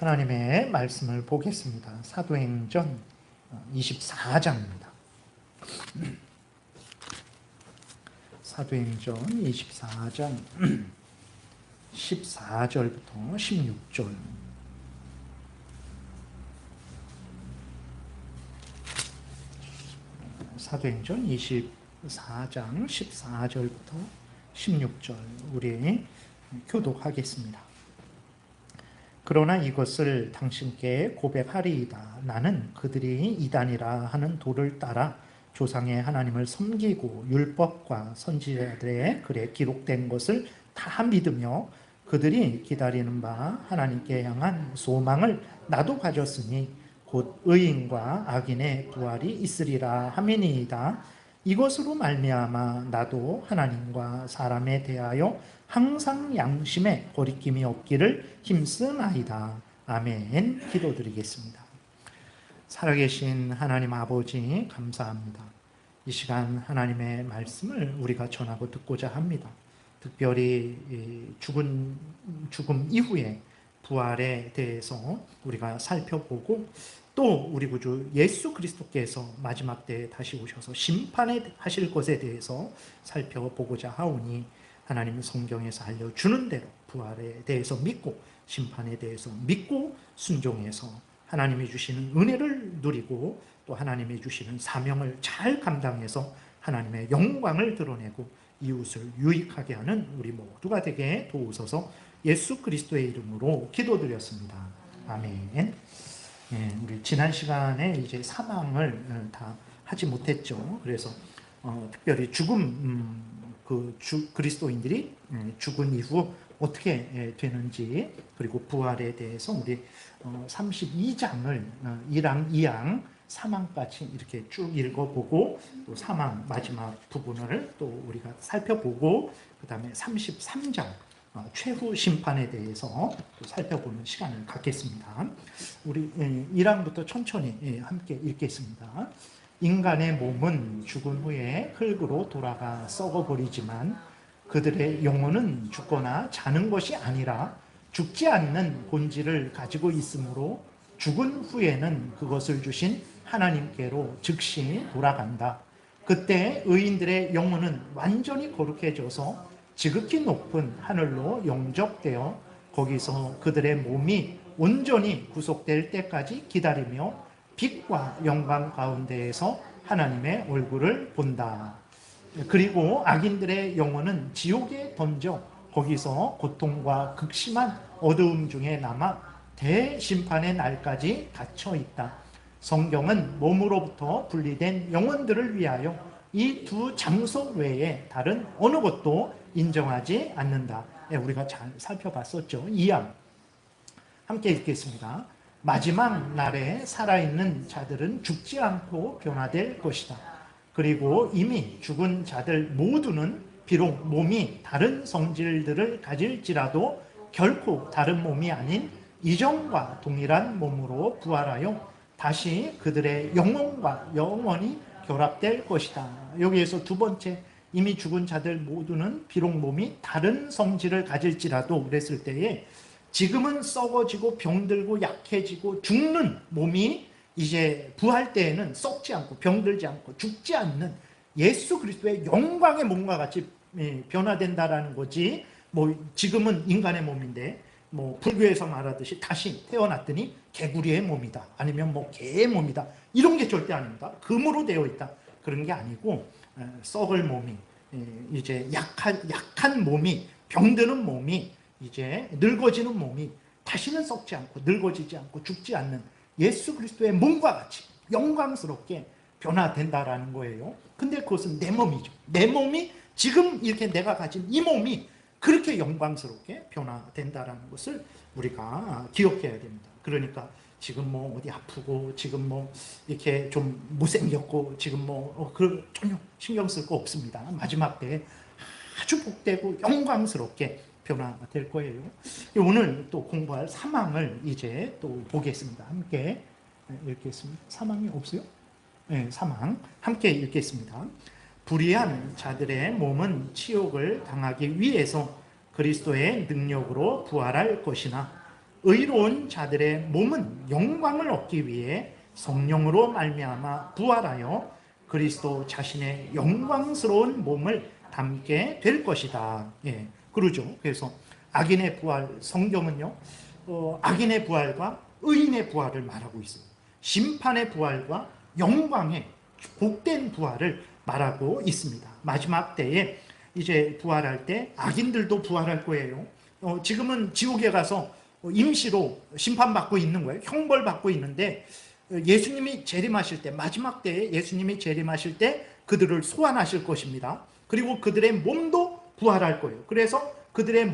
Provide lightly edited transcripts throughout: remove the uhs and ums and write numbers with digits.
하나님의 말씀을 보겠습니다. 사도행전 24장입니다. 사도행전 24장 14절부터 16절. 사도행전 24장 14절부터 16절 우리 교독하겠습니다. 그러나 이것을 당신께 고백하리이다. 나는 그들이 이단이라 하는 도를 따라 조상의 하나님을 섬기고 율법과 선지자들의 글에 기록된 것을 다 믿으며 그들이 기다리는 바 하나님께 향한 소망을 나도 가졌으니 곧 의인과 악인의 부활이 있으리라 하미니이다. 이것으로 말미암아 나도 하나님과 사람에 대하여 항상 양심에 거리낌이 없기를 힘쓰나이다. 아멘. 기도드리겠습니다. 살아계신 하나님 아버지 감사합니다. 이 시간 하나님의 말씀을 우리가 전하고 듣고자 합니다. 특별히 죽음 이후에 부활에 대해서 우리가 살펴보고 또 우리 구주 예수 그리스도께서 마지막 때에 다시 오셔서 심판에 하실 것에 대해서 살펴보고자 하오니 하나님 성경에서 알려주는 대로 부활에 대해서 믿고 심판에 대해서 믿고 순종해서 하나님이 주시는 은혜를 누리고 또 하나님이 주시는 사명을 잘 감당해서 하나님의 영광을 드러내고 이웃을 유익하게 하는 우리 모두가 되게 도우소서. 예수 그리스도의 이름으로 기도드렸습니다. 아멘. 우리 지난 시간에 이제 사망을 다 하지 못했죠. 그래서 특별히 그리스도인들이 죽은 이후 어떻게 되는지 그리고 부활에 대해서 우리 32장을 1랑 2양 사망까지 이렇게 쭉 읽어보고 또 사망 마지막 부분을 또 우리가 살펴보고 그 다음에 33장 최후 심판에 대해서 또 살펴보는 시간을 갖겠습니다. 우리 1항부터 천천히 함께 읽겠습니다. 인간의 몸은 죽은 후에 흙으로 돌아가 썩어버리지만 그들의 영혼은 죽거나 자는 것이 아니라 죽지 않는 본질을 가지고 있으므로 죽은 후에는 그것을 주신 하나님께로 즉시 돌아간다. 그때 의인들의 영혼은 완전히 거룩해져서 지극히 높은 하늘로 영접되어 거기서 그들의 몸이 온전히 구속될 때까지 기다리며 빛과 영광 가운데에서 하나님의 얼굴을 본다. 그리고 악인들의 영혼은 지옥에 던져 거기서 고통과 극심한 어두움 중에 남아 대심판의 날까지 갇혀 있다. 성경은 몸으로부터 분리된 영혼들을 위하여 이 두 장소 외에 다른 어느 것도 인정하지 않는다. 우리가 잘 살펴봤었죠. 2양 함께 읽겠습니다. 마지막 날에 살아있는 자들은 죽지 않고 변화될 것이다. 그리고 이미 죽은 자들 모두는 비록 몸이 다른 성질들을 가질지라도 결코 다른 몸이 아닌 이전과 동일한 몸으로 부활하여 다시 그들의 영혼과 영원히 결합될 것이다. 여기에서 두 번째, 이미 죽은 자들 모두는 비록 몸이 다른 성질을 가질지라도 그랬을 때에 지금은 썩어지고 병들고 약해지고 죽는 몸이 이제 부활 때에는 썩지 않고 병들지 않고 죽지 않는 예수 그리스도의 영광의 몸과 같이 변화된다라는 거지. 지금은 인간의 몸인데 불교에서 말하듯이 다시 태어났더니 개구리의 몸이다. 아니면 개의 몸이다. 이런 게 절대 아닙니다. 금으로 되어 있다. 그런 게 아니고 썩을 몸이 이제 약한 몸이 병드는 몸이 이제 늙어지는 몸이 다시는 썩지 않고 늙어지지 않고 죽지 않는 예수 그리스도의 몸과 같이 영광스럽게 변화된다라는 거예요. 근데 그것은 내 몸이죠. 내 몸이 지금 이렇게 내가 가진 이 몸이 그렇게 영광스럽게 변화된다라는 것을 우리가 기억해야 됩니다. 그러니까 지금 어디 아프고 지금 이렇게 좀 못생겼고 지금 전혀 신경 쓸 거 없습니다. 마지막 때에 아주 복되고 영광스럽게 변화될 거예요. 오늘 또 공부할 사망을 이제 또 보겠습니다. 함께 읽겠습니다. 사망이 없어요? 네, 사망 함께 읽겠습니다. 불의한 자들의 몸은 치욕을 당하기 위해서 그리스도의 능력으로 부활할 것이나 의로운 자들의 몸은 영광을 얻기 위해 성령으로 말미암아 부활하여 그리스도 자신의 영광스러운 몸을 담게 될 것이다. 예, 그러죠. 그래서 악인의 부활, 성경은요, 악인의 부활과 의인의 부활을 말하고 있어요. 심판의 부활과 영광의 복된 부활을 말하고 있습니다. 마지막 때에 이제 부활할 때 악인들도 부활할 거예요. 지금은 지옥에 가서 임시로 심판받고 있는 거예요. 형벌받고 있는데 예수님이 재림하실 때, 마지막 때에 예수님이 재림하실 때 그들을 소환하실 것입니다. 그리고 그들의 몸도 부활할 거예요. 그래서 그들의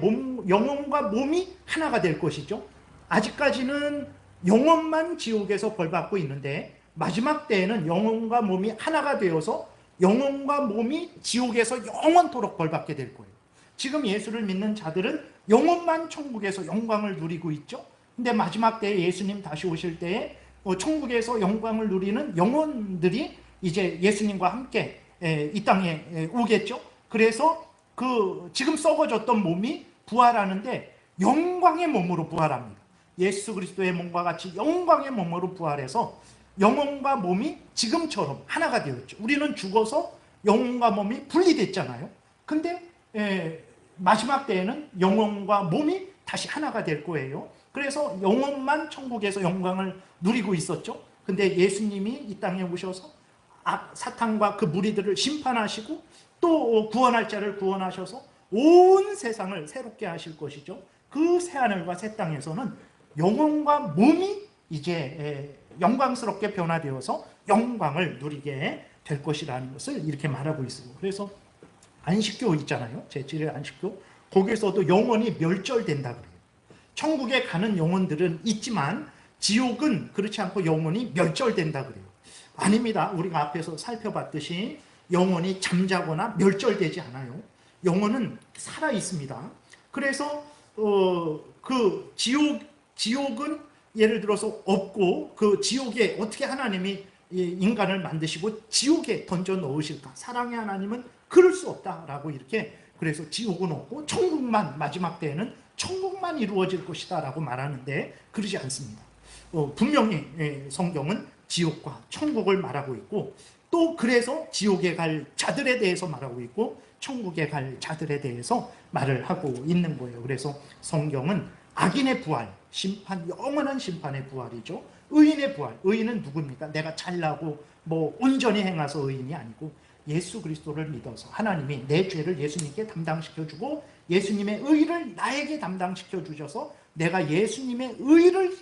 영혼과 몸이 하나가 될 것이죠. 아직까지는 영혼만 지옥에서 벌받고 있는데 마지막 때에는 영혼과 몸이 하나가 되어서 영혼과 몸이 지옥에서 영원토록 벌받게 될 거예요. 지금 예수를 믿는 자들은 영혼만 천국에서 영광을 누리고 있죠. 근데 마지막 때에 예수님 다시 오실 때에 천국에서 영광을 누리는 영혼들이 이제 예수님과 함께 이 땅에 오겠죠. 그래서 그 지금 썩어졌던 몸이 부활하는데 영광의 몸으로 부활합니다. 예수 그리스도의 몸과 같이 영광의 몸으로 부활해서 영혼과 몸이 지금처럼 하나가 되었죠. 우리는 죽어서 영혼과 몸이 분리됐잖아요. 근데 마지막 때에는 영혼과 몸이 다시 하나가 될 거예요. 그래서 영혼만 천국에서 영광을 누리고 있었죠. 근데 예수님이 이 땅에 오셔서 사탄과 그 무리들을 심판하시고 또 구원할 자를 구원하셔서 온 세상을 새롭게 하실 것이죠. 그 새하늘과 새 땅에서는 영혼과 몸이 이제 영광스럽게 변화되어서 영광을 누리게 될 것이라는 것을 이렇게 말하고 있어요. 그래서 안식교 있잖아요. 제7일 안식교. 거기서도 영혼이 멸절된다 그래요. 천국에 가는 영혼들은 있지만 지옥은 그렇지 않고 영혼이 멸절된다 그래요. 아닙니다. 우리가 앞에서 살펴봤듯이 영혼이 잠자거나 멸절되지 않아요. 영혼은 살아 있습니다. 그래서 그 지옥은 예를 들어서 없고 그 지옥에 어떻게 하나님이 인간을 만드시고 지옥에 던져 넣으실까? 사랑의 하나님은 그럴 수 없다라고 이렇게 그래서 지옥은 없고 천국만 마지막 때에는 천국만 이루어질 것이다 라고 말하는데 그러지 않습니다. 분명히 성경은 지옥과 천국을 말하고 있고 또 그래서 지옥에 갈 자들에 대해서 말하고 있고 천국에 갈 자들에 대해서 말을 하고 있는 거예요. 그래서 성경은 악인의 부활, 심판, 영원한 심판의 부활이죠. 의인의 부활, 의인은 누굽니까? 내가 잘나고 뭐 온전히 행해서 의인이 아니고 예수 그리스도를 믿어서 하나님이 내 죄를 예수님께 담당시켜주고 예수님의 의를 나에게 담당시켜 주셔서 내가 예수님의 의를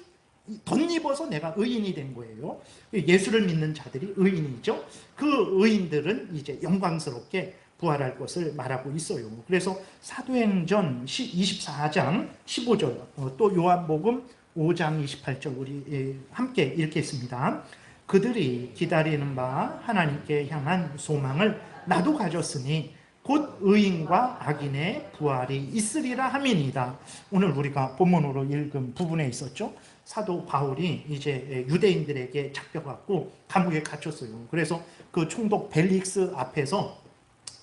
덧입어서 내가 의인이 된 거예요. 예수를 믿는 자들이 의인이죠. 그 의인들은 이제 영광스럽게 부활할 것을 말하고 있어요. 그래서 사도행전 24장 15절 또 요한복음 5장 28절 우리 함께 읽겠습니다. 그들이 기다리는 바 하나님께 향한 소망을 나도 가졌으니 곧 의인과 악인의 부활이 있으리라 함이니이다. 오늘 우리가 본문으로 읽은 부분에 있었죠. 사도 바울이 이제 유대인들에게 잡혀갖고 감옥에 갇혔어요. 그래서 그 총독 벨릭스 앞에서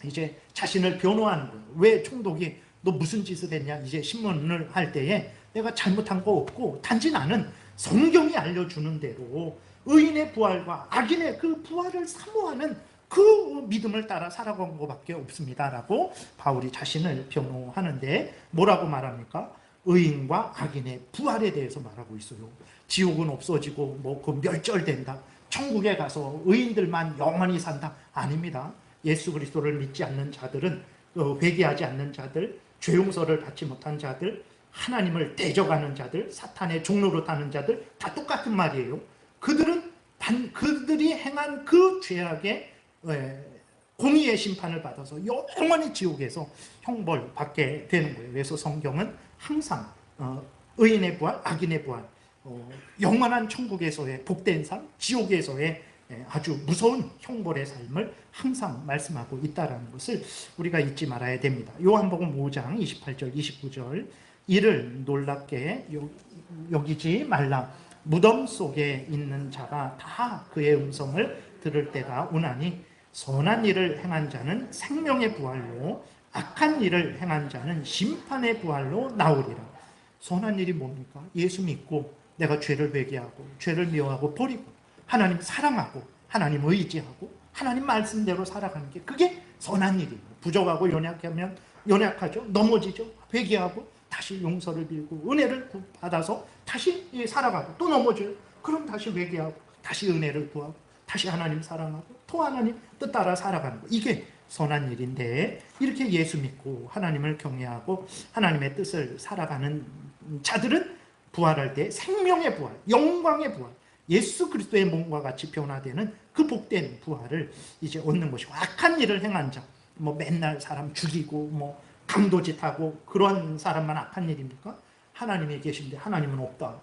이제 자신을 변호하는 거예요. 왜 총독이 너 무슨 짓을 했냐? 이제 신문을 할 때에 내가 잘못한 거 없고 단지 나는 성경이 알려주는 대로 의인의 부활과 악인의 그 부활을 사모하는 그 믿음을 따라 살아간 것밖에 없습니다 라고 바울이 자신을 변호하는데 뭐라고 말합니까? 의인과 악인의 부활에 대해서 말하고 있어요. 지옥은 없어지고 뭐 그 멸절된다. 천국에 가서 의인들만 영원히 산다. 아닙니다. 예수 그리스도를 믿지 않는 자들은 회개하지 않는 자들, 죄 용서를 받지 못한 자들, 하나님을 대적하는 자들, 사탄의 종로로 타는 자들 다 똑같은 말이에요. 그들이 행한 그 죄악의 공의의 심판을 받아서 영원히 지옥에서 형벌받게 되는 거예요. 그래서 성경은 항상 의인의 부활, 악인의 부활, 영원한 천국에서의 복된 삶, 지옥에서의 아주 무서운 형벌의 삶을 항상 말씀하고 있다는 것을 우리가 잊지 말아야 됩니다. 요한복음 5장 28절 29절 이를 놀랍게 여기지 말라. 무덤 속에 있는 자가 다 그의 음성을 들을 때가 오나니 선한 일을 행한 자는 생명의 부활로 악한 일을 행한 자는 심판의 부활로 나오리라. 선한 일이 뭡니까? 예수 믿고 내가 죄를 회개하고 죄를 미워하고 버리고 하나님 사랑하고 하나님 의지하고 하나님 말씀대로 살아가는 게 그게 선한 일이에요. 부족하고 연약하면 연약하죠. 넘어지죠. 회개하고 다시 용서를 빌고 은혜를 받아서 다시 살아가고 또 넘어져요. 그럼 다시 회개하고 다시 은혜를 구하고 다시 하나님 사랑하고 또 하나님 뜻 따라 살아가는 거. 이게 선한 일인데 이렇게 예수 믿고 하나님을 경외하고 하나님의 뜻을 살아가는 자들은 부활할 때 생명의 부활, 영광의 부활, 예수 그리스도의 몸과 같이 변화되는 그 복된 부활을 이제 얻는 것이고, 악한 일을 행한 자, 뭐 맨날 사람 죽이고 뭐 강도짓하고 그런 사람만 악한 일입니까? 하나님이 계신데 하나님은 없다.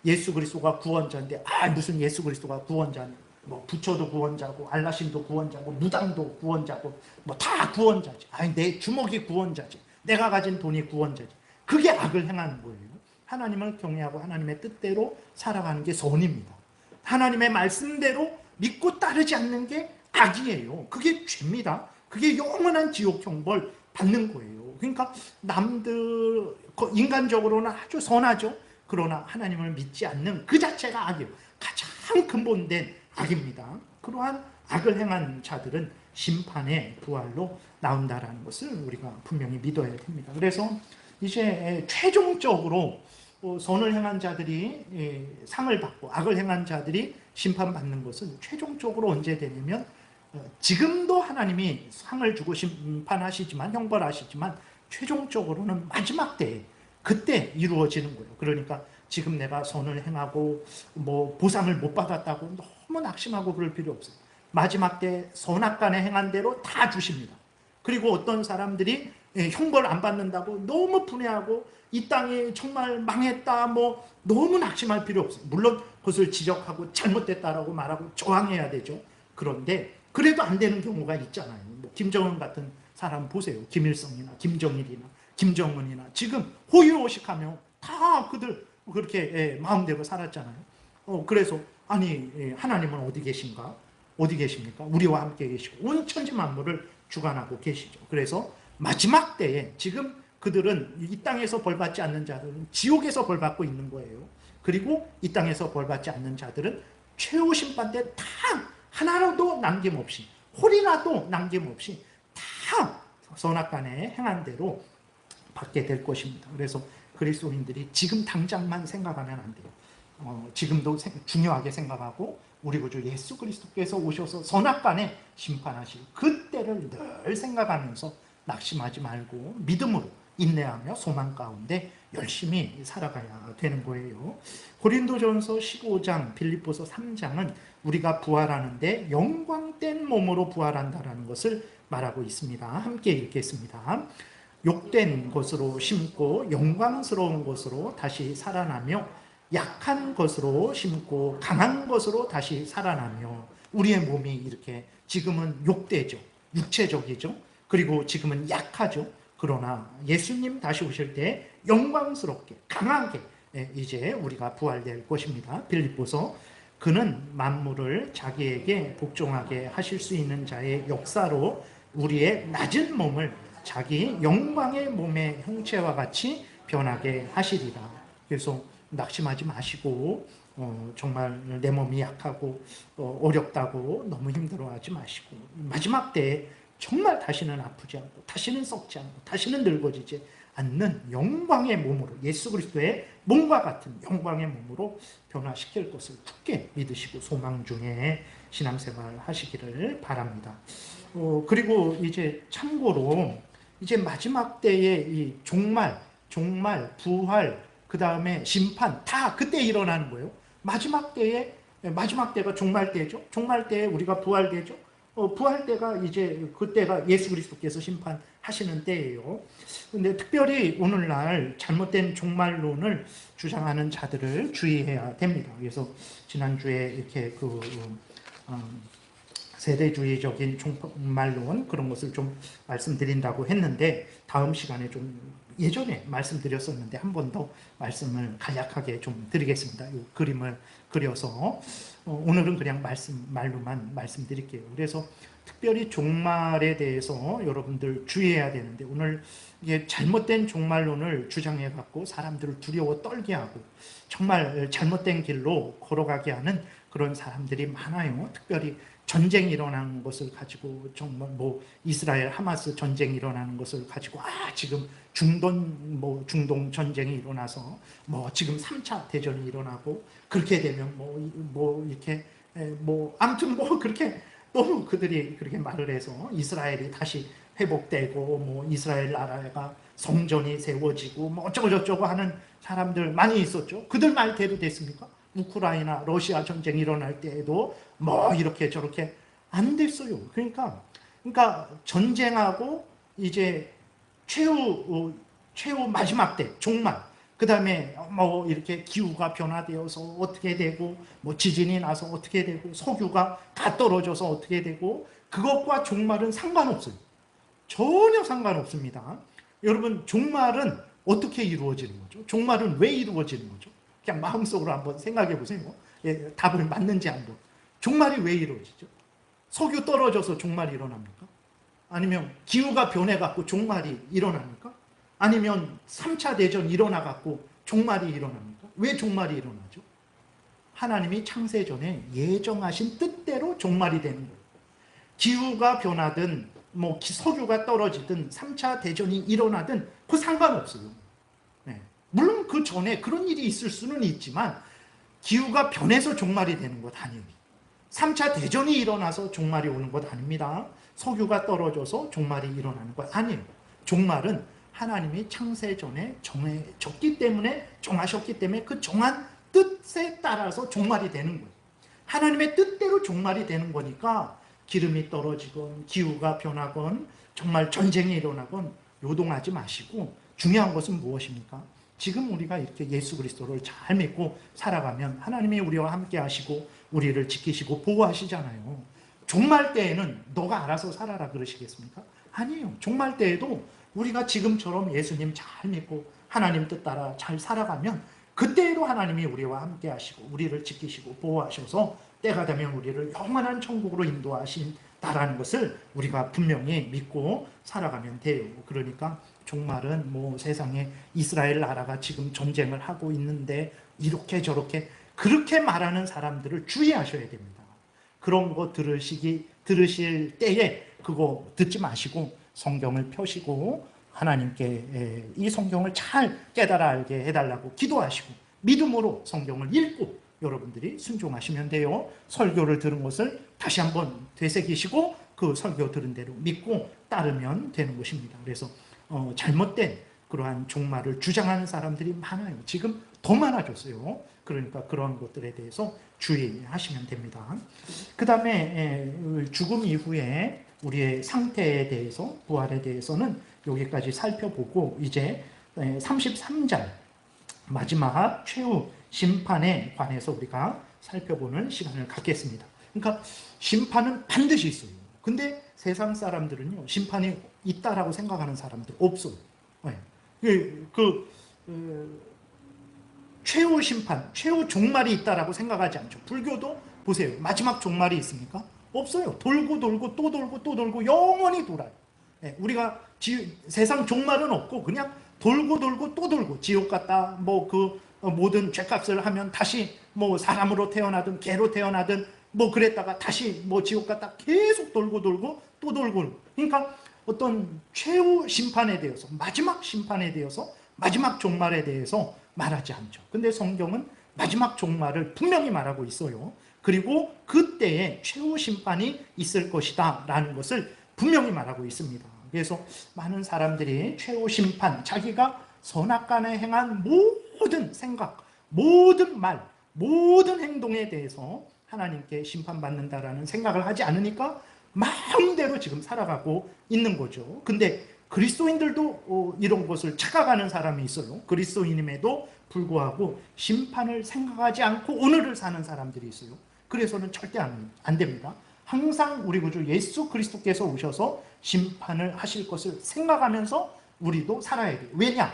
예수 그리스도가 구원자인데 무슨 예수 그리스도가 구원자냐? 뭐 부처도 구원자고 알라신도 구원자고 무당도 구원자고 뭐 다 구원자지. 내 주먹이 구원자지. 내가 가진 돈이 구원자지. 그게 악을 행하는 거예요. 하나님을 경외하고 하나님의 뜻대로 살아가는 게 선입니다. 하나님의 말씀대로 믿고 따르지 않는 게 악이에요. 그게 죄입니다. 그게 영원한 지옥 형벌 받는 거예요. 그러니까 남들 인간적으로는 아주 선하죠. 그러나 하나님을 믿지 않는 그 자체가 악이에요. 가장 근본된 악입니다. 그러한 악을 행한 자들은 심판의 부활로 나온다라는 것을 우리가 분명히 믿어야 됩니다. 그래서 이제 최종적으로 선을 행한 자들이 상을 받고 악을 행한 자들이 심판받는 것은 최종적으로 언제 되냐면 지금도 하나님이 상을 주고 심판하시지만 형벌하시지만 최종적으로는 마지막 때에 그때 이루어지는 거예요. 그러니까 지금 내가 선을 행하고 뭐 보상을 못 받았다고 너무 낙심하고 그럴 필요 없어요. 마지막 때 선악간에 행한 대로 다 주십니다. 그리고 어떤 사람들이 형벌 안 받는다고 너무 분해하고 이 땅이 정말 망했다 뭐 너무 낙심할 필요 없어요. 물론 그것을 지적하고 잘못됐다라고 말하고 저항해야 되죠. 그런데 그래도 안 되는 경우가 있잖아요. 뭐 김정은 같은 사람 보세요. 김일성이나 김정일이나 김정은이나 지금 호의호식하며 다 그들 그렇게 마음대로 살았잖아요. 그래서 아니 하나님은 어디 계신가? 어디 계십니까? 우리와 함께 계시고 온 천지 만물을 주관하고 계시죠. 그래서 마지막 때에 지금 그들은 이 땅에서 벌받지 않는 자들은 지옥에서 벌받고 있는 거예요. 그리고 이 땅에서 벌받지 않는 자들은 최후 심판 때 다 하나라도 남김없이 홀이라도 남김없이 다 선악간에 행한 대로 받게 될 것입니다. 그래서 그리스도인들이 지금 당장만 생각하면 안 돼요. 지금도 중요하게 생각하고 우리 구주 예수 그리스도께서 오셔서 선악간에 심판하실 그때를 늘 생각하면서 낙심하지 말고 믿음으로 인내하며 소망 가운데 열심히 살아가야 되는 거예요. 고린도전서 15장, 빌립보서 3장은 우리가 부활하는데 영광된 몸으로 부활한다는 것을 말하고 있습니다. 함께 읽겠습니다. 욕된 것으로 심고 영광스러운 것으로 다시 살아나며 약한 것으로 심고 강한 것으로 다시 살아나며 우리의 몸이 이렇게 지금은 욕되죠. 육체적이죠. 그리고 지금은 약하죠. 그러나 예수님 다시 오실 때 영광스럽게 강하게 이제 우리가 부활될 것입니다. 빌립보서 그는 만물을 자기에게 복종하게 하실 수 있는 자의 역사로 우리의 낮은 몸을 자기 영광의 몸의 형체와 같이 변하게 하시리라. 그래서 낙심하지 마시고 정말 내 몸이 약하고 어렵다고 너무 힘들어하지 마시고 마지막 때에 정말 다시는 아프지 않고 다시는 썩지 않고 다시는 늙어지지 않는 영광의 몸으로 예수 그리스도의 몸과 같은 영광의 몸으로 변화시킬 것을 굳게 믿으시고 소망 중에 신앙생활 하시기를 바랍니다. 그리고 이제 참고로 이제 마지막 때에 이 종말, 부활, 그 다음에 심판 다 그때 일어나는 거예요. 마지막 때가 종말 때죠. 종말 때에 우리가 부활되죠. 부활 때가 이제 그때가 예수 그리스도께서 심판하시는 때예요. 근데 특별히 오늘날 잘못된 종말론을 주장하는 자들을 주의해야 됩니다. 그래서 지난주에 이렇게 세대주의적인 종말론 그런 것을 좀 말씀드린다고 했는데 다음 시간에 좀 예전에 말씀드렸었는데 한 번 더 말씀을 간략하게 좀 드리겠습니다. 이 그림을 그려서 오늘은 그냥 말로만 말씀드릴게요. 그래서 특별히 종말에 대해서 여러분들 주의해야 되는데, 오늘 이게 잘못된 종말론을 주장해 갖고 사람들을 두려워 떨게 하고 정말 잘못된 길로 걸어가게 하는 그런 사람들이 많아요. 특별히 전쟁이 일어나는 것을 가지고, 정말 뭐 이스라엘 하마스 전쟁이 일어나는 것을 가지고, 지금 중동 전쟁이 일어나서 뭐 지금 3차 대전이 일어나고, 그렇게 되면 이렇게 아무튼 그렇게 너무 그들이 그렇게 말을 해서 이스라엘이 다시 회복되고 뭐 이스라엘 나라가 성전이 세워지고 뭐 어쩌고 저쩌고 하는 사람들 많이 있었죠. 그들 말대로 됐습니까? 우크라이나 러시아 전쟁이 일어날 때에도 뭐 이렇게 저렇게 안 됐어요. 그러니까 전쟁하고 이제 최후 마지막 때 종말, 그 다음에 뭐 이렇게 기후가 변화되어서 어떻게 되고, 뭐 지진이 나서 어떻게 되고, 석유가 다 떨어져서 어떻게 되고, 그것과 종말은 상관없어요. 전혀 상관없습니다. 여러분, 종말은 어떻게 이루어지는 거죠? 종말은 왜 이루어지는 거죠? 그냥 마음속으로 한번 생각해 보세요. 답을 맞는지 한번. 종말이 왜 이루어지죠? 석유 떨어져서 종말이 일어납니까? 아니면 기후가 변해갖고 종말이 일어납니까? 아니면 3차 대전 일어나갖고 종말이 일어납니까? 왜 종말이 일어나죠? 하나님이 창세전에 예정하신 뜻대로 종말이 되는 거예요. 기후가 변하든 뭐 석유가 떨어지든 3차 대전이 일어나든 그 상관없어요. 네. 물론 그 전에 그런 일이 있을 수는 있지만 기후가 변해서 종말이 되는 것 아니에요. 3차 대전이 일어나서 종말이 오는 것 아닙니다. 석유가 떨어져서 종말이 일어나는 것 아니에요. 종말은 하나님이 창세전에 정하셨기 때문에 그 정한 뜻에 따라서 종말이 되는 거예요. 하나님의 뜻대로 종말이 되는 거니까 기름이 떨어지건 기후가 변하건 정말 전쟁이 일어나건 요동하지 마시고, 중요한 것은 무엇입니까? 지금 우리가 이렇게 예수 그리스도를 잘 믿고 살아가면 하나님이 우리와 함께 하시고 우리를 지키시고 보호하시잖아요. 종말 때에는 너가 알아서 살아라 그러시겠습니까? 아니에요. 종말 때에도 우리가 지금처럼 예수님 잘 믿고 하나님 뜻 따라 잘 살아가면 그때에도 하나님이 우리와 함께 하시고 우리를 지키시고 보호하셔서 때가 되면 우리를 영원한 천국으로 인도하신다라는 것을 우리가 분명히 믿고 살아가면 돼요. 그러니까 종말은 뭐 세상에 이스라엘 나라가 지금 전쟁을 하고 있는데 이렇게 저렇게 그렇게 말하는 사람들을 주의하셔야 됩니다. 그런 거 들으실 때에 그거 듣지 마시고 성경을 펴시고 하나님께 이 성경을 잘 깨달아 알게 해달라고 기도하시고 믿음으로 성경을 읽고 여러분들이 순종하시면 돼요. 설교를 들은 것을 다시 한번 되새기시고 그 설교 들은 대로 믿고 따르면 되는 것입니다. 그래서 잘못된 그러한 종말을 주장하는 사람들이 많아요. 지금 더 많아졌어요. 그러니까 그런 것들에 대해서 주의하시면 됩니다. 그 다음에 죽음 이후에 우리의 상태에 대해서, 부활에 대해서는 여기까지 살펴보고 이제 33장 마지막 최후 심판에 관해서 우리가 살펴보는 시간을 갖겠습니다. 그러니까 심판은 반드시 있어요. 근데 세상 사람들은요, 심판이 있다라고 생각하는 사람들 없어요. 최후 심판, 최후 종말이 있다라고 생각하지 않죠. 불교도 보세요. 마지막 종말이 있습니까? 없어요. 돌고 돌고 또 돌고 또 돌고 영원히 돌아요. 우리가 세상 종말은 없고 그냥 돌고 돌고 또 돌고 지옥 갔다 모든 죄값을 하면 다시 사람으로 태어나든 개로 태어나든 그랬다가 다시 지옥 갔다 계속 돌고 돌고 또 돌고. 그러니까 어떤 최후 심판에 대해서, 마지막 심판에 대해서, 마지막 종말에 대해서 말하지 않죠. 근데 성경은 마지막 종말을 분명히 말하고 있어요. 그리고 그때에 최후 심판이 있을 것이다 라는 것을 분명히 말하고 있습니다. 그래서 많은 사람들이 최후 심판, 자기가 선악간에 행한 모든 생각, 모든 말, 모든 행동에 대해서 하나님께 심판받는다라는 생각을 하지 않으니까 마음대로 지금 살아가고 있는 거죠. 근데 그리스도인들도 이런 것을 착각하는 사람이 있어요. 그리스도인임에도 불구하고 심판을 생각하지 않고 오늘을 사는 사람들이 있어요. 그래서는 절대 안 됩니다. 항상 우리 구주 예수 그리스도께서 오셔서 심판을 하실 것을 생각하면서 우리도 살아야 돼요. 왜냐?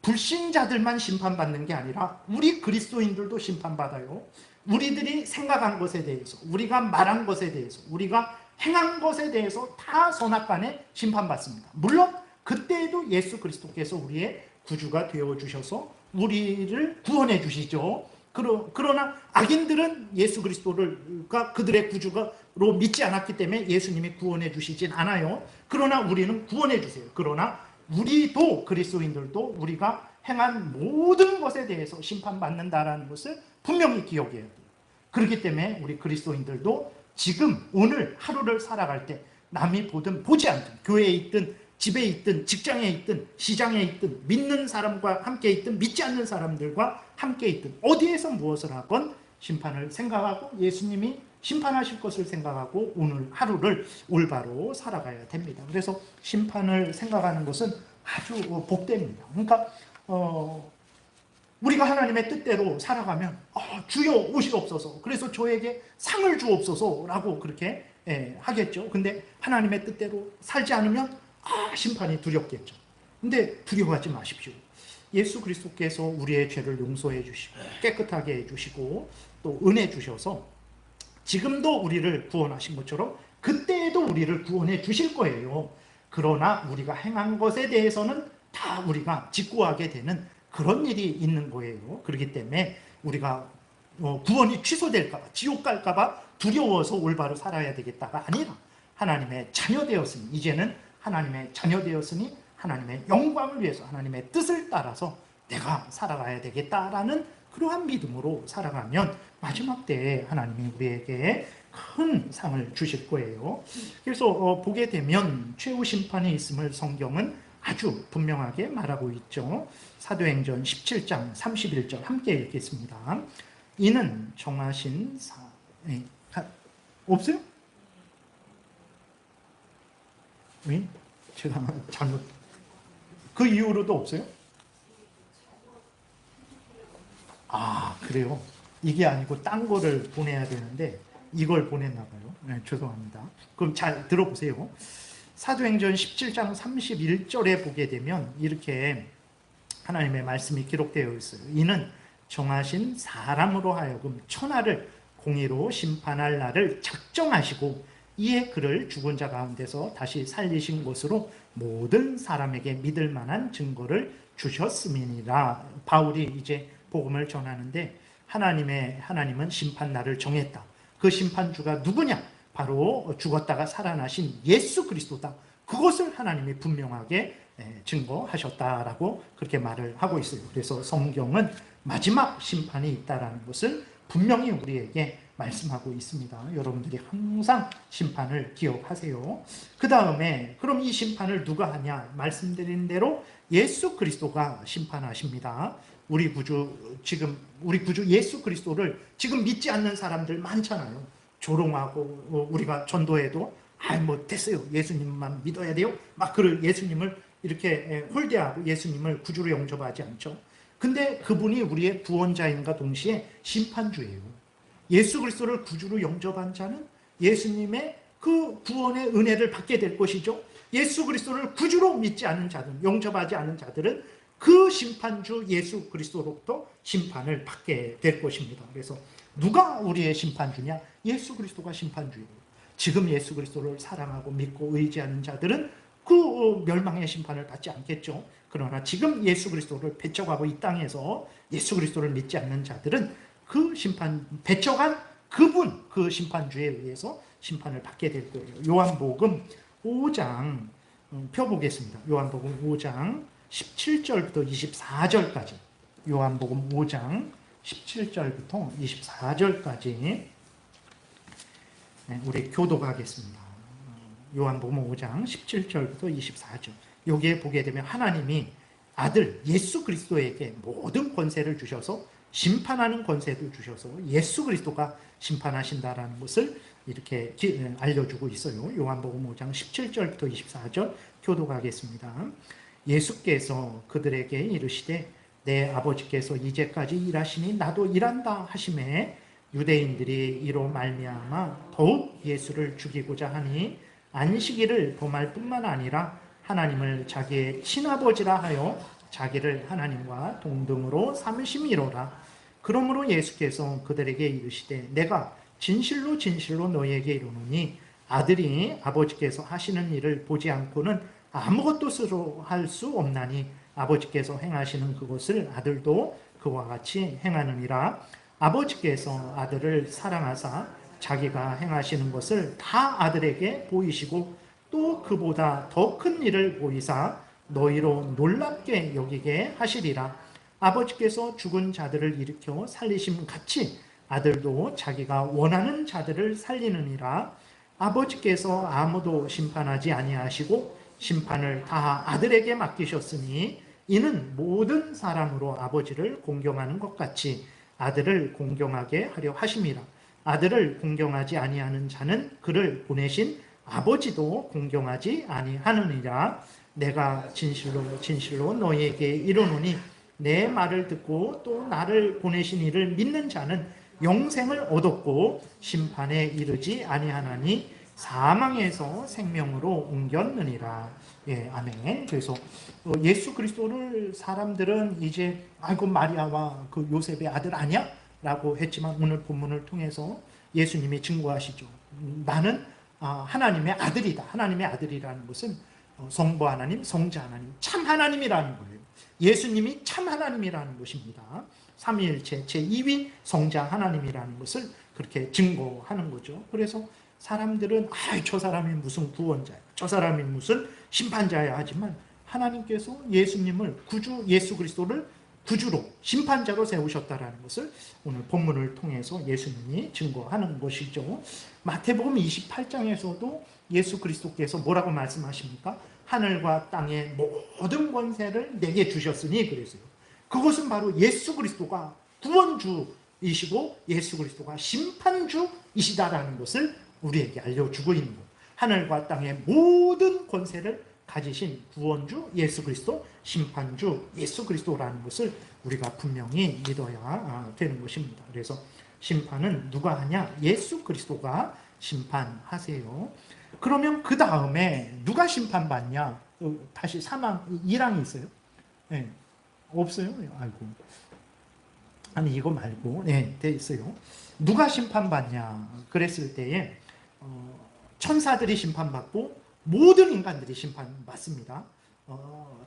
불신자들만 심판받는 게 아니라 우리 그리스도인들도 심판받아요. 우리들이 생각한 것에 대해서, 우리가 말한 것에 대해서, 우리가 행한 것에 대해서 다 선악간에 심판받습니다. 물론 그때에도 예수 그리스도께서 우리의 구주가 되어주셔서 우리를 구원해 주시죠. 그러나 악인들은 예수 그리스도가 그들의 구주로 믿지 않았기 때문에 예수님이 구원해 주시진 않아요. 그러나 우리는 구원해 주세요. 그러나 우리도, 그리스도인들도 우리가 행한 모든 것에 대해서 심판받는다라는 것을 분명히 기억해야 돼요. 그렇기 때문에 우리 그리스도인들도 지금 오늘 하루를 살아갈 때 남이 보든 보지 않든, 교회에 있든 집에 있든 직장에 있든 시장에 있든 믿는 사람과 함께 있든 믿지 않는 사람들과 함께 있든 어디에서 무엇을 하건 심판을 생각하고 예수님이 심판하실 것을 생각하고 오늘 하루를 올바로 살아가야 됩니다. 그래서 심판을 생각하는 것은 아주 복됩니다. 그러니까 우리가 하나님의 뜻대로 살아가면 주여 오시옵소서, 그래서 저에게 상을 주옵소서 라고 그렇게 하겠죠. 근데 하나님의 뜻대로 살지 않으면 심판이 두렵겠죠. 근데 두려워하지 마십시오. 예수 그리스도께서 우리의 죄를 용서해 주시고 깨끗하게 해주시고 또 은혜 주셔서 지금도 우리를 구원하신 것처럼 그때에도 우리를 구원해 주실 거예요. 그러나 우리가 행한 것에 대해서는 다 우리가 직구하게 되는 그런 일이 있는 거예요. 그렇기 때문에 우리가 구원이 취소될까 봐, 지옥 갈까 봐 두려워서 올바로 살아야 되겠다가 아니라 하나님의 자녀 되었으니, 이제는 하나님의 자녀 되었으니 하나님의 영광을 위해서 하나님의 뜻을 따라서 내가 살아가야 되겠다라는 그러한 믿음으로 살아가면 마지막 때에 하나님이 우리에게 큰 상을 주실 거예요. 그래서 보게 되면 최후 심판이 있음을 성경은 아주 분명하게 말하고 있죠. 사도행전 17장 31절 함께 읽겠습니다. 이는 정하신 없어요? 왜? 제가 잘못, 그 이후로도 없어요? 그래요? 이게 아니고 딴 거를 보내야 되는데 이걸 보냈나 봐요. 네, 죄송합니다. 그럼 잘 들어보세요. 사도행전 17장 31절에 보게 되면 이렇게 하나님의 말씀이 기록되어 있어요. 이는 정하신 사람으로 하여금 천하를 공의로 심판할 날을 작정하시고 이에 그를 죽은 자 가운데서 다시 살리신 것으로 모든 사람에게 믿을 만한 증거를 주셨음이니라. 바울이 이제 복음을 전하는데 하나님은 심판 날을 정했다. 그 심판주가 누구냐? 바로 죽었다가 살아나신 예수 그리스도다. 그것을 하나님이 분명하게 증거하셨다라고 그렇게 말을 하고 있어요. 그래서 성경은 마지막 심판이 있다라는 것을 분명히 우리에게 말씀하고 있습니다. 여러분들이 항상 심판을 기억하세요. 그 다음에 그럼 이 심판을 누가 하냐? 말씀드린 대로 예수 그리스도가 심판하십니다. 우리 구주 예수 그리스도를 지금 믿지 않는 사람들 많잖아요. 조롱하고 우리가 전도해도 됐어요. 예수님만 믿어야 돼요. 막 예수님을 이렇게 홀대하고 예수님을 구주로 영접하지 않죠. 근데 그분이 우리의 구원자인가 동시에 심판주예요. 예수 그리스도를 구주로 영접한 자는 예수님의 그 구원의 은혜를 받게 될 것이죠. 예수 그리스도를 구주로 믿지 않은 자들, 영접하지 않은 자들은 그 심판주 예수 그리스도로부터 심판을 받게 될 것입니다. 그래서 누가 우리의 심판주냐? 예수 그리스도가 심판주예요. 지금 예수 그리스도를 사랑하고 믿고 의지하는 자들은 그 멸망의 심판을 받지 않겠죠. 그러나 지금 예수 그리스도를 배척하고 이 땅에서 예수 그리스도를 믿지 않는 자들은 그 배척한 그분, 그 심판주에 의해서 심판을 받게 될 거예요. 요한복음 5장 펴보겠습니다. 요한복음 5장 17절부터 24절까지, 요한복음 5장 17절부터 24절까지 우리 교독하겠습니다. 요한복음 5장 17절부터 24절. 여기에 보게 되면 하나님이 아들 예수 그리스도에게 모든 권세를 주셔서 심판하는 권세도 주셔서 예수 그리스도가 심판하신다라는 것을 이렇게 알려주고 있어요. 요한복음 5장 17절부터 24절 교독하겠습니다. 예수께서 그들에게 이르시되 내 아버지께서 이제까지 일하시니 나도 일한다 하시매 유대인들이 이로 말미암아 더욱 예수를 죽이고자 하니 안식일을 범할 뿐만 아니라 하나님을 자기의 친아버지라 하여 자기를 하나님과 동등으로 삼으심이로라. 그러므로 예수께서 그들에게 이르시되 내가 진실로 진실로 너희에게 이르노니 아들이 아버지께서 하시는 일을 보지 않고는 아무것도 스스로 할 수 없나니 아버지께서 행하시는 그것을 아들도 그와 같이 행하느니라. 아버지께서 아들을 사랑하사 자기가 행하시는 것을 다 아들에게 보이시고 또 그보다 더 큰 일을 보이사 너희로 놀랍게 여기게 하시리라. 아버지께서 죽은 자들을 일으켜 살리심 같이 아들도 자기가 원하는 자들을 살리느니라. 아버지께서 아무도 심판하지 아니하시고 심판을 다 아들에게 맡기셨으니 이는 모든 사람으로 아버지를 공경하는 것 같이 아들을 공경하게 하려 하심이라. 아들을 공경하지 아니하는 자는 그를 보내신 아버지도 공경하지 아니하느니라. 내가 진실로 진실로 너희에게 이르노니 내 말을 듣고 또 나를 보내신 이를 믿는 자는 영생을 얻었고 심판에 이르지 아니하나니 사망에서 생명으로 옮겼느니라. 예, 아멘. 그래서 예수 그리스도를 사람들은 이제 아이고 마리아와 그 요셉의 아들 아니야? 라고 했지만 오늘 본문을 통해서 예수님이 증거하시죠. 나는 하나님의 아들이다. 하나님의 아들이라는 것은 성부 하나님, 성자 하나님, 참 하나님이라는 거예요. 예수님이 참 하나님이라는 것입니다. 삼위일체 제2위 성자 하나님이라는 것을 그렇게 증거하는 거죠. 그래서 사람들은 저 사람이 무슨 구원자야, 저 사람이 무슨 심판자야 하지만 하나님께서 예수님을 예수 그리스도를 구주로 심판자로 세우셨다라는 것을 오늘 본문을 통해서 예수님이 증거하는 것이죠. 마태복음 28장에서도 예수 그리스도께서 뭐라고 말씀하십니까? 하늘과 땅의 모든 권세를 내게 주셨으니 그랬어요. 그것은 바로 예수 그리스도가 구원주이시고 예수 그리스도가 심판주이시다라는 것을 우리에게 알려주고 있는 거예요. 하늘과 땅의 모든 권세를 가지신 구원주 예수 그리스도, 심판주 예수 그리스도라는 것을 우리가 분명히 믿어야 되는 것입니다. 그래서 심판은 누가 하냐? 예수 그리스도가 심판하세요. 그러면 그 다음에 누가 심판받냐? 다시 사망 2랑이 있어요? 네. 없어요? 아이고. 아니 이거 말고 네, 돼 있어요. 누가 심판받냐? 그랬을 때에 천사들이 심판받고 모든 인간들이 심판받습니다.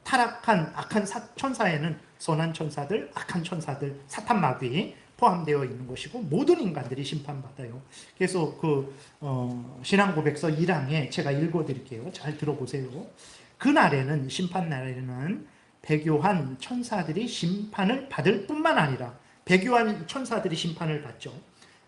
타락한 악한 천사에는 선한 천사들, 악한 천사들, 사탄 마귀 포함되어 있는 것이고 모든 인간들이 심판받아요. 그래서 신앙고백서 1항에 제가 읽어드릴게요. 잘 들어보세요. 그날에는 심판날에는 배교한 천사들이 심판을 받을 뿐만 아니라 배교한 천사들이 심판을 받죠.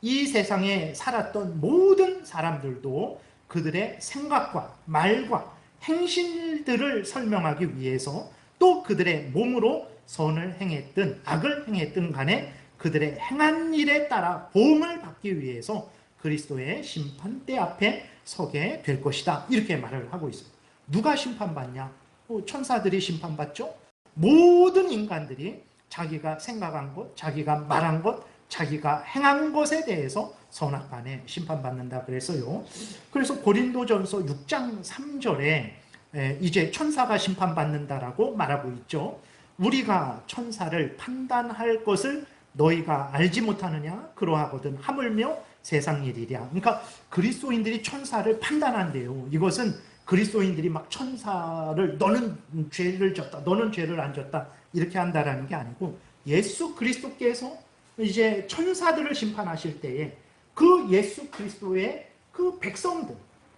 이 세상에 살았던 모든 사람들도 그들의 생각과 말과 행실들을 설명하기 위해서 또 그들의 몸으로 선을 행했든 악을 행했든 간에 그들의 행한 일에 따라 보응을 받기 위해서 그리스도의 심판대 앞에 서게 될 것이다. 이렇게 말을 하고 있어요. 누가 심판받냐? 천사들이 심판받죠. 모든 인간들이 자기가 생각한 것, 자기가 말한 것, 자기가 행한 것에 대해서 선악간에 심판받는다 그랬어요. 그래서 고린도전서 6장 3절에 이제 천사가 심판받는다라고 말하고 있죠. 우리가 천사를 판단할 것을 너희가 알지 못하느냐? 그러하거든 하물며 세상 일이랴. 그러니까 그리스도인들이 천사를 판단한대요. 이것은 그리스도인들이 막 천사를 너는 죄를 졌다, 너는 죄를 안 졌다 이렇게 한다라는 게 아니고 예수 그리스도께서 이제 천사들을 심판하실 때에 그 예수 그리스도의 그 백성들,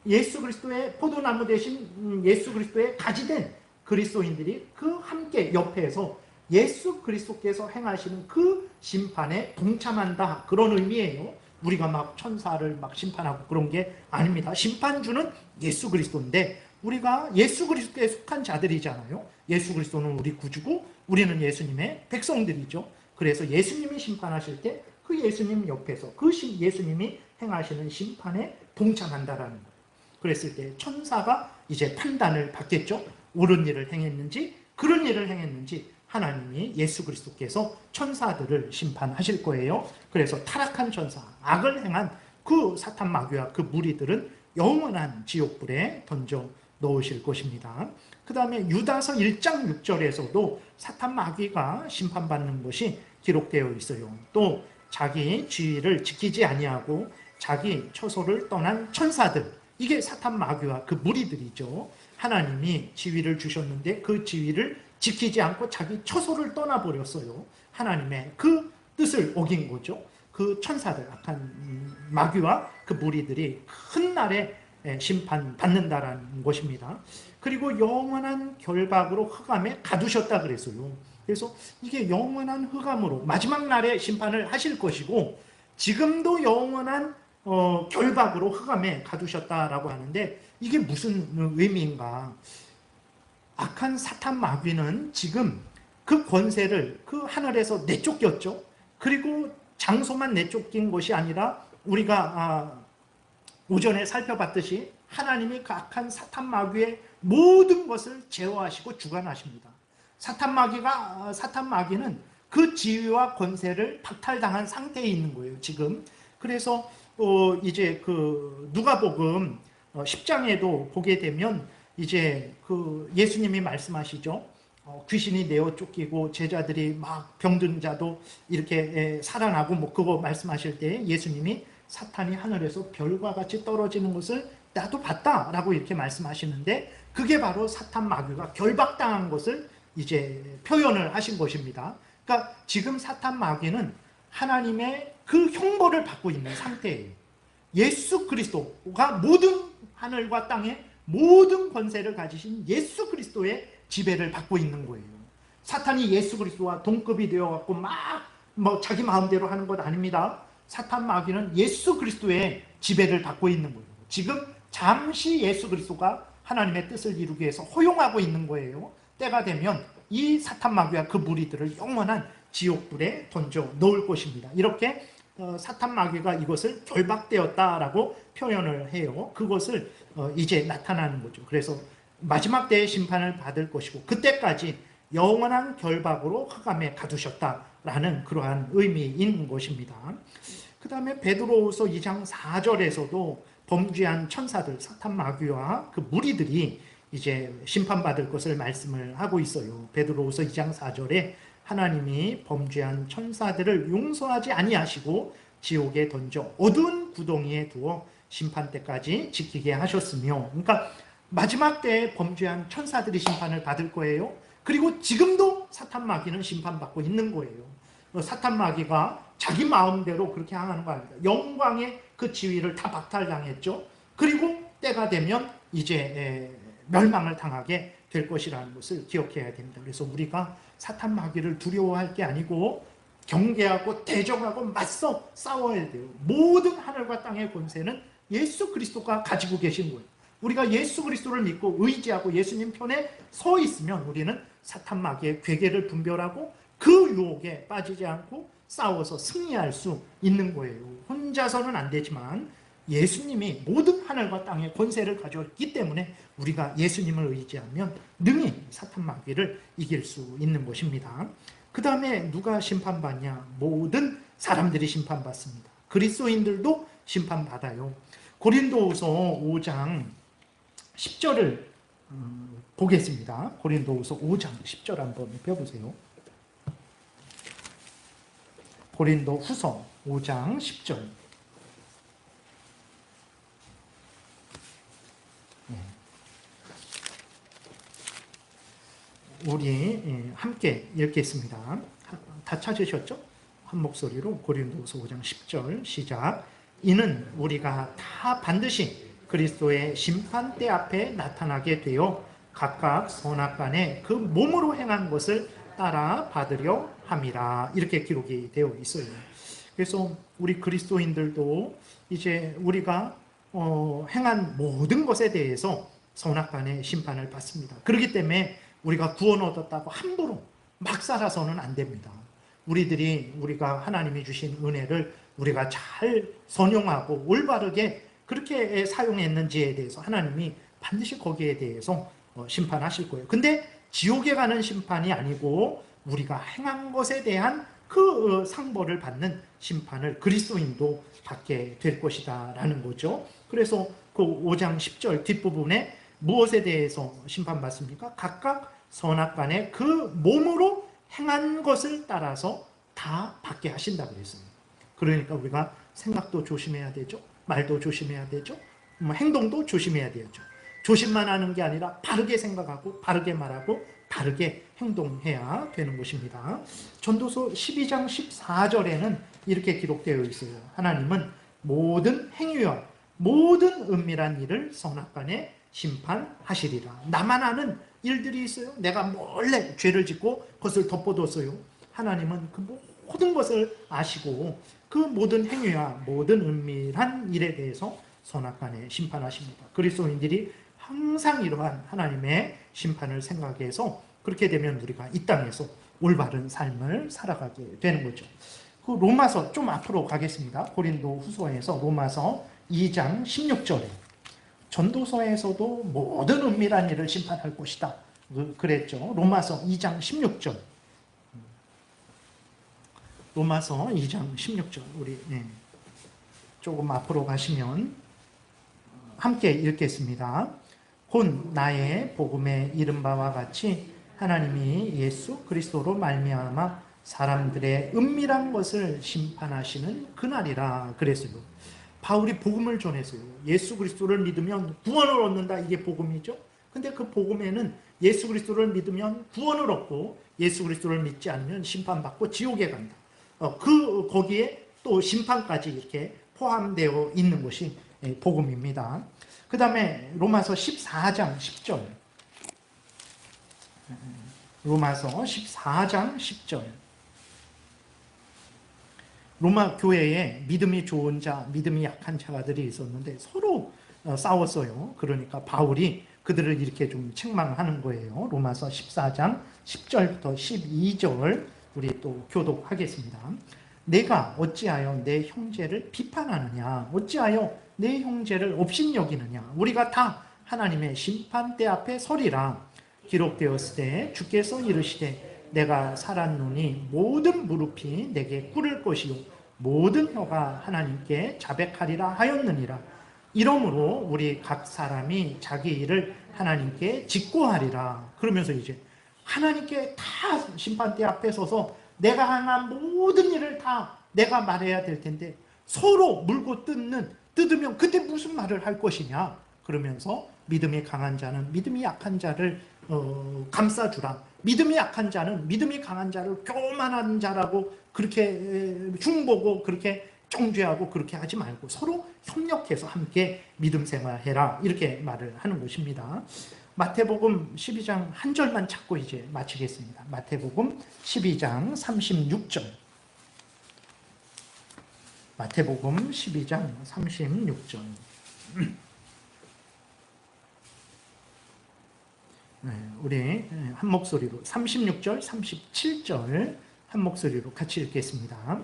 예수 그리스도의 포도나무 대신 예수 그리스도의 가지된 그리스도인들이 그 함께 옆에서 예수 그리스도께서 행하시는 그 심판에 동참한다. 그런 의미예요. 우리가 막 천사를 막 심판하고 그런 게 아닙니다. 심판주는 예수 그리스도인데 우리가 예수 그리스도에 속한 자들이잖아요. 예수 그리스도는 우리 구주고 우리는 예수님의 백성들이죠. 그래서 예수님이 심판하실 때 그 예수님 옆에서 그 예수님이 행하시는 심판에 동참한다라는 거예요. 그랬을 때 천사가 이제 판단을 받겠죠. 옳은 일을 행했는지 그런 일을 행했는지 하나님이 예수 그리스도께서 천사들을 심판하실 거예요. 그래서 타락한 천사, 악을 행한 그 사탄 마귀와 그 무리들은 영원한 지옥불에 던져 넣으실 것입니다. 그 다음에 유다서 1장 6절에서도 사탄 마귀가 심판받는 것이 기록되어 있어요. 또 자기 지위를 지키지 아니하고 자기 처소를 떠난 천사들, 이게 사탄 마귀와 그 무리들이죠. 하나님이 지위를 주셨는데 그 지위를 지키지 않고 자기 처소를 떠나버렸어요. 하나님의 그 뜻을 어긴 거죠. 그 천사들, 악한 마귀와 그 무리들이 큰 날에 심판받는다라는 것입니다. 그리고 영원한 결박으로 흑암에 가두셨다 그랬어요. 그래서 이게 영원한 흑암으로 마지막 날에 심판을 하실 것이고, 지금도 영원한 결박으로 흑암에 가두셨다라고 하는데, 이게 무슨 의미인가? 악한 사탄 마귀는 지금 그 권세를 그 하늘에서 내쫓겼죠. 그리고 장소만 내쫓긴 것이 아니라 우리가 오전에 살펴봤듯이 하나님이 그 악한 사탄 마귀의 모든 것을 제어하시고 주관하십니다. 사탄 마귀는 그 지위와 권세를 박탈당한 상태에 있는 거예요, 지금. 그래서 이제 그 누가복음 10장에도 보게 되면 이제 그 예수님이 말씀하시죠. 귀신이 내어 쫓기고 제자들이 막 병든 자도 이렇게 살아나고 뭐 그거 말씀하실 때 예수님이 사탄이 하늘에서 별과 같이 떨어지는 것을 나도 봤다라고 이렇게 말씀하시는데, 그게 바로 사탄 마귀가 결박당한 것을 이제 표현을 하신 것입니다. 그러니까 지금 사탄 마귀는 하나님의 그 형벌을 받고 있는 상태예요. 예수 그리스도가 모든 하늘과 땅의 모든 권세를 가지신 예수 그리스도의 지배를 받고 있는 거예요. 사탄이 예수 그리스도와 동급이 되어갖고 뭐 자기 마음대로 하는 것 아닙니다. 사탄 마귀는 예수 그리스도의 지배를 받고 있는 거예요. 지금 잠시 예수 그리스도가 하나님의 뜻을 이루기 위해서 허용하고 있는 거예요. 때가 되면 이 사탄 마귀와 그 무리들을 영원한 지옥불에 던져 넣을 것입니다. 이렇게 사탄 마귀가 이것을 결박되었다라고 표현을 해요. 그것을 이제 나타나는 거죠. 그래서 마지막 때의 심판을 받을 것이고, 그때까지 영원한 결박으로 흑암에 가두셨다라는 그러한 의미인 것입니다. 그 다음에 베드로후서 2장 4절에서도 범죄한 천사들, 사탄 마귀와 그 무리들이 이제 심판받을 것을 말씀을 하고 있어요. 베드로후서 2장 4절에 하나님이 범죄한 천사들을 용서하지 아니하시고 지옥에 던져 어두운 구덩이에 두어 심판 때까지 지키게 하셨으며, 그러니까 마지막 때에 범죄한 천사들이 심판을 받을 거예요. 그리고 지금도 사탄 마귀는 심판받고 있는 거예요. 사탄 마귀가 자기 마음대로 그렇게 행하는 거 아닙니다. 영광의 그 지위를 다 박탈당했죠. 그리고 때가 되면 이제 멸망을 당하게 될 것이라는 것을 기억해야 됩니다. 그래서 우리가 사탄 마귀를 두려워할 게 아니고 경계하고 대적하고 맞서 싸워야 돼요. 모든 하늘과 땅의 권세는 예수 그리스도가 가지고 계신 거예요. 우리가 예수 그리스도를 믿고 의지하고 예수님 편에 서 있으면 우리는 사탄 마귀의 괴계를 분별하고 그 유혹에 빠지지 않고 싸워서 승리할 수 있는 거예요. 혼자서는 안 되지만 예수님이 모든 하늘과 땅의 권세를 가졌기 때문에 우리가 예수님을 의지하면 능히 사탄 마귀를 이길 수 있는 것입니다. 그 다음에 누가 심판받냐? 모든 사람들이 심판받습니다. 그리스도인들도 심판받아요. 고린도후서 5장 10절을 보겠습니다. 고린도후서 5장 10절 한번 펴보세요. 고린도후서 5장 10절. 우리 함께 읽겠습니다. 다 찾으셨죠? 한 목소리로 고린도후서 5장 10절 시작. 이는 우리가 다 반드시 그리스도의 심판대 앞에 나타나게 되어 각각 선악간에 그 몸으로 행한 것을 따라 받으려 함이라. 이렇게 기록이 되어 있어요. 그래서 우리 그리스도인들도 이제 우리가 행한 모든 것에 대해서 선악간의 심판을 받습니다. 그렇기 때문에 우리가 구원 얻었다고 함부로 막 살아서는 안 됩니다. 우리가 하나님이 주신 은혜를 우리가 잘 선용하고 올바르게 그렇게 사용했는지에 대해서 하나님이 반드시 거기에 대해서 심판하실 거예요. 근데 지옥에 가는 심판이 아니고 우리가 행한 것에 대한 그 상벌을 받는 심판을 그리스도인도 받게 될 것이다 라는 거죠. 그래서 그 5장 10절 뒷부분에 무엇에 대해서 심판받습니까? 각각 선악간에 그 몸으로 행한 것을 따라서 다 받게 하신다 그랬습니다. 그러니까 우리가 생각도 조심해야 되죠. 말도 조심해야 되죠. 행동도 조심해야 되죠. 조심만 하는 게 아니라 바르게 생각하고 바르게 말하고 바르게 행동해야 되는 것입니다. 전도서 12장 14절에는 이렇게 기록되어 있어요. 하나님은 모든 행위와 모든 은밀한 일을 선악간에 심판하시리라. 나만 아는 일들이 있어요. 내가 몰래 죄를 짓고 그것을 덮어뒀어요. 하나님은 그 모든 것을 아시고 그 모든 행위와 모든 은밀한 일에 대해서 선악간에 심판하십니다. 그리스도인들이 항상 이러한 하나님의 심판을 생각해서 그렇게 되면 우리가 이 땅에서 올바른 삶을 살아가게 되는 거죠. 그 로마서 좀 앞으로 가겠습니다. 고린도 후서에서 로마서 2장 16절에 전도서에서도 모든 은밀한 일을 심판할 것이다 그랬죠. 로마서 2장 16절. 로마서 2장 16절. 우리 조금 앞으로 가시면 함께 읽겠습니다. 곧 나의 복음에 이른 바와 같이 하나님이 예수 그리스도로 말미암아 사람들의 은밀한 것을 심판하시는 그날이라 그랬어요. 바울이 복음을 전했어요. 예수 그리스도를 믿으면 구원을 얻는다. 이게 복음이죠. 근데 그 복음에는 예수 그리스도를 믿으면 구원을 얻고 예수 그리스도를 믿지 않으면 심판받고 지옥에 간다. 거기에 또 심판까지 이렇게 포함되어 있는 것이 복음입니다. 그 다음에 로마서 14장 10절. 로마서 14장 10절. 로마 교회에 믿음이 좋은 자, 믿음이 약한 자가들이 있었는데 서로 싸웠어요. 그러니까 바울이 그들을 이렇게 좀 책망하는 거예요. 로마서 14장 10절부터 12절 우리 또 교독하겠습니다. 내가 어찌하여 내 형제를 비판하느냐? 어찌하여 내 형제를 업신여기느냐? 우리가 다 하나님의 심판대 앞에 서리라. 기록되었을 때 주께서 이르시되 내가 살았노니 모든 무릎이 내게 꿇을 것이요 모든 혀가 하나님께 자백하리라 하였느니라. 이러므로 우리 각 사람이 자기 일을 하나님께 직고하리라. 그러면서 이제 하나님께 다 심판대 앞에 서서 내가 행한 모든 일을 다 내가 말해야 될 텐데 서로 물고 뜯으면 그때 무슨 말을 할 것이냐. 그러면서 믿음이 강한 자는 믿음이 약한 자를 감싸주라. 믿음이 약한 자는 믿음이 강한 자를 교만한 자라고 그렇게 흉보고 그렇게 정죄하고 그렇게 하지 말고 서로 협력해서 함께 믿음 생활해라. 이렇게 말을 하는 것입니다. 마태복음 12장 한 절만 찾고 이제 마치겠습니다. 마태복음 12장 36절. 마태복음 12장 36절. 우리 한 목소리로 36절, 37절 한 목소리로 같이 읽겠습니다.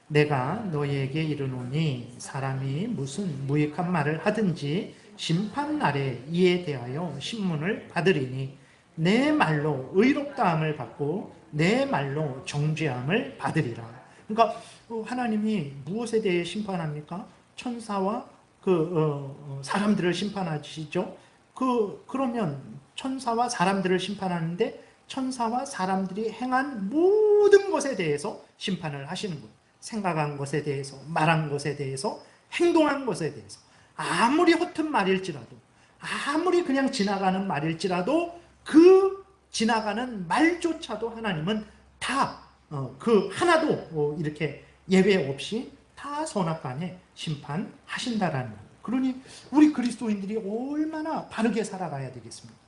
내가 너희에게 이르노니 사람이 무슨 무익한 말을 하든지 심판날에 이에 대하여 신문을 받으리니 내 말로 의롭다함을 받고 내 말로 정죄함을 받으리라. 그러니까 하나님이 무엇에 대해 심판합니까? 천사와 사람들을 심판하시죠. 그러면 천사와 사람들을 심판하는데 천사와 사람들이 행한 모든 것에 대해서 심판을 하시는 거예요. 생각한 것에 대해서, 말한 것에 대해서, 행동한 것에 대해서. 아무리 허튼 말일지라도, 아무리 그냥 지나가는 말일지라도 그 지나가는 말조차도 하나님은 다 그 하나도 이렇게 예외 없이 다 선악간에 심판하신다라는 거예요. 그러니 우리 그리스도인들이 얼마나 바르게 살아가야 되겠습니까?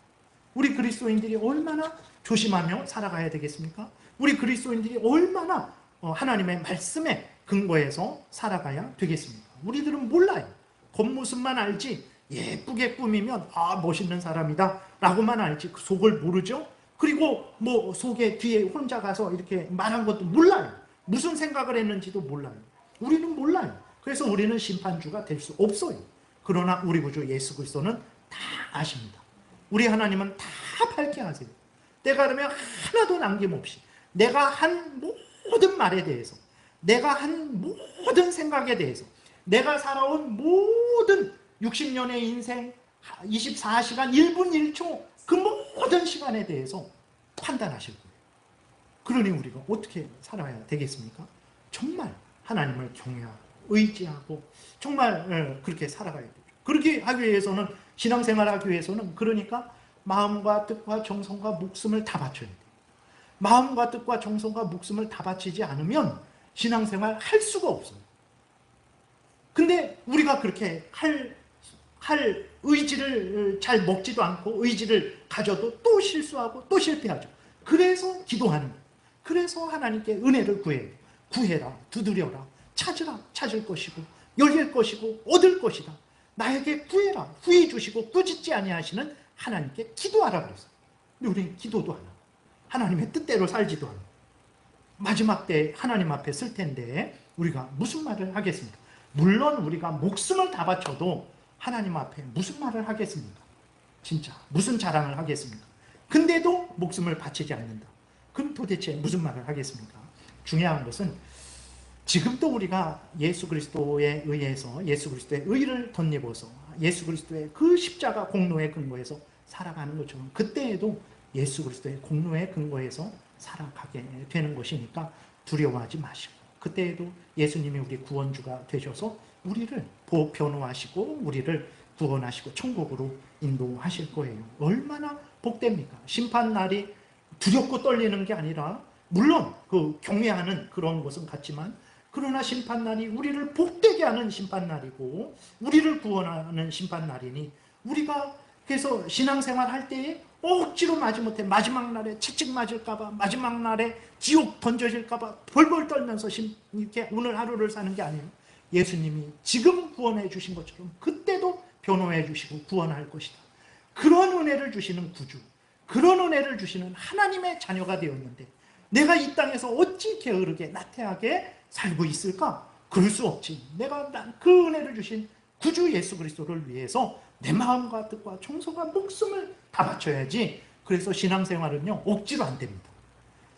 우리 그리스도인들이 얼마나 조심하며 살아가야 되겠습니까? 우리 그리스도인들이 얼마나 하나님의 말씀에 근거해서 살아가야 되겠습니까? 우리들은 몰라요. 겉모습만 알지 예쁘게 꾸미면 멋있는 사람이다 라고만 알지 그 속을 모르죠. 그리고 속에 뒤에 혼자 가서 이렇게 말한 것도 몰라요. 무슨 생각을 했는지도 몰라요. 우리는 몰라요. 그래서 우리는 심판주가 될 수 없어요. 그러나 우리 구주 예수 그리스도는 다 아십니다. 우리 하나님은 다 밝게 하세요. 때가 되면 하나도 남김없이 내가 한 모든 말에 대해서, 내가 한 모든 생각에 대해서, 내가 살아온 모든 60년의 인생 24시간 1분 1초 그 모든 시간에 대해서 판단하실 거예요. 그러니 우리가 어떻게 살아야 되겠습니까? 정말 하나님을 경외하고 의지하고 정말 그렇게 살아가야 되죠. 그렇게 하기 위해서는, 신앙생활 하기 위해서는, 그러니까 마음과 뜻과 정성과 목숨을 다 바쳐야 돼요. 마음과 뜻과 정성과 목숨을 다 바치지 않으면 신앙생활 할 수가 없어요. 근데 우리가 그렇게 할 의지를 잘 먹지도 않고 의지를 가져도 또 실수하고 또 실패하죠. 그래서 기도하는 거예요. 그래서 하나님께 은혜를 구해요. 구해라, 두드려라, 찾으라, 찾을 것이고 열릴 것이고 얻을 것이다. 나에게 구해라, 후히 주시고 꾸짖지 아니하시는 하나님께 기도하라 그랬어요. 근데 우리는 기도도 안 하고 하나님의 뜻대로 살지도 않고 마지막 때 하나님 앞에 쓸 텐데 우리가 무슨 말을 하겠습니까? 물론 우리가 목숨을 다 바쳐도 하나님 앞에 무슨 말을 하겠습니까? 진짜 무슨 자랑을 하겠습니까? 근데도 목숨을 바치지 않는다. 그럼 도대체 무슨 말을 하겠습니까? 중요한 것은 지금도 우리가 예수 그리스도에 의해서 예수 그리스도의 의를 덧입어서 예수 그리스도의 그 십자가 공로에 근거해서 살아가는 것처럼 그때에도 예수 그리스도의 공로에 근거해서 살아가게 되는 것이니까 두려워하지 마시고, 그때에도 예수님이 우리 구원주가 되셔서 우리를 변호하시고 우리를 구원하시고 천국으로 인도하실 거예요. 얼마나 복됩니까? 심판날이 두렵고 떨리는 게 아니라, 물론 그 경외하는 그런 것은 같지만, 그러나 심판날이 우리를 복되게 하는 심판날이고 우리를 구원하는 심판날이니, 우리가 그래서 신앙생활 할 때에 억지로 마지못해 마지막 날에 채찍 맞을까봐, 마지막 날에 지옥 던져질까봐 벌벌 떨면서 이렇게 오늘 하루를 사는 게 아니에요. 예수님이 지금 구원해 주신 것처럼 그때도 변호해 주시고 구원할 것이다. 그런 은혜를 주시는 구주, 그런 은혜를 주시는 하나님의 자녀가 되었는데 내가 이 땅에서 어찌 게으르게 나태하게 살고 있을까? 그럴 수 없지. 내가 그 은혜를 주신 구주 예수 그리스도를 위해서 내 마음과 뜻과 정성과 목숨을 다 바쳐야지. 그래서 신앙생활은요, 억지로 안 됩니다.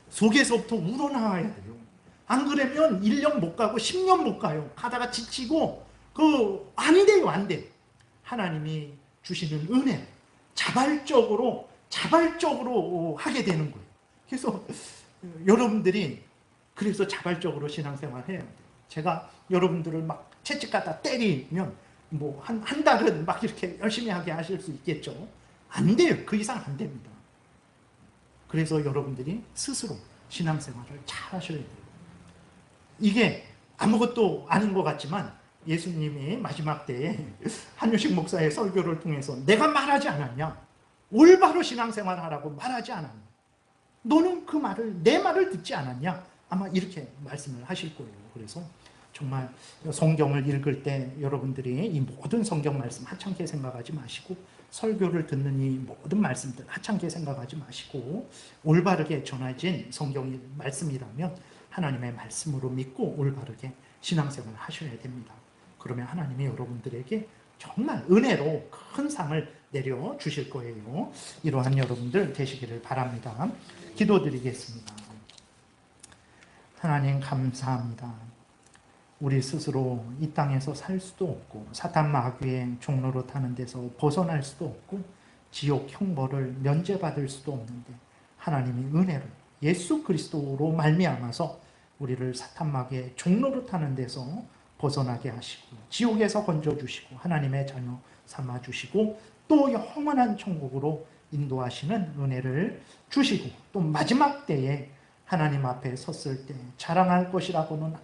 속에서부터 우러나와야 돼요. 안 그러면 1년 못 가고 10년 못 가요. 가다가 지치고 안 돼요, 안 돼. 하나님이 주시는 은혜 자발적으로 하게 되는 거예요. 그래서 여러분들이 그래서 자발적으로 신앙생활 해야 돼요. 제가 여러분들을 막 채찍 갖다 때리면 뭐 한 달은 막 이렇게 열심히 하게 하실 수 있겠죠. 안 돼요. 그 이상 안 됩니다. 그래서 여러분들이 스스로 신앙생활을 잘 하셔야 돼요. 이게 아무것도 아닌 것 같지만 예수님이 마지막 때에 한유식 목사의 설교를 통해서 내가 말하지 않았냐? 올바로 신앙생활 하라고 말하지 않았냐? 너는 그 말을, 내 말을 듣지 않았냐? 아마 이렇게 말씀을 하실 거예요. 그래서 정말 성경을 읽을 때 여러분들이 이 모든 성경 말씀 하찮게 생각하지 마시고, 설교를 듣는 이 모든 말씀들 하찮게 생각하지 마시고, 올바르게 전해진 성경의 말씀이라면 하나님의 말씀으로 믿고 올바르게 신앙생활을 하셔야 됩니다. 그러면 하나님이 여러분들에게 정말 은혜로 큰 상을 내려주실 거예요. 이러한 여러분들 되시기를 바랍니다. 기도드리겠습니다. 하나님 감사합니다. 우리 스스로 이 땅에서 살 수도 없고 사탄 마귀의 종로로 타는 데서 벗어날 수도 없고 지옥 형벌을 면제받을 수도 없는데, 하나님이 은혜로 예수 그리스도로 말미암아서 우리를 사탄 마귀의 종로로 타는 데서 벗어나게 하시고 지옥에서 건져주시고 하나님의 자녀 삼아주시고 또 영원한 천국으로 인도하시는 은혜를 주시고, 또 마지막 때에 하나님 앞에 섰을 때 자랑할 것이라고는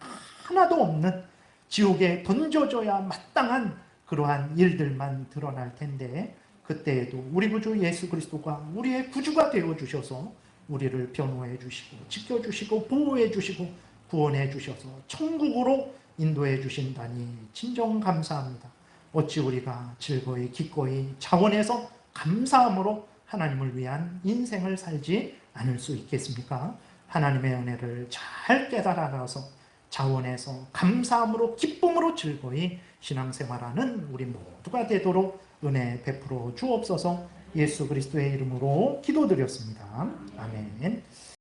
하나도 없는 지옥에 던져져야 마땅한 그러한 일들만 드러날 텐데, 그때에도 우리 구주 예수 그리스도가 우리의 구주가 되어주셔서 우리를 변호해 주시고 지켜주시고 보호해 주시고 구원해 주셔서 천국으로 인도해 주신다니 진정 감사합니다. 어찌 우리가 즐거이 기꺼이 자원해서 감사함으로 하나님을 위한 인생을 살지 않을 수 있겠습니까? 하나님의 은혜를 잘 깨달아 알아서 자원해서 감사함으로 기쁨으로 즐거이 신앙생활하는 우리 모두가 되도록 은혜 베풀어 주옵소서. 예수 그리스도의 이름으로 기도드렸습니다. 아멘.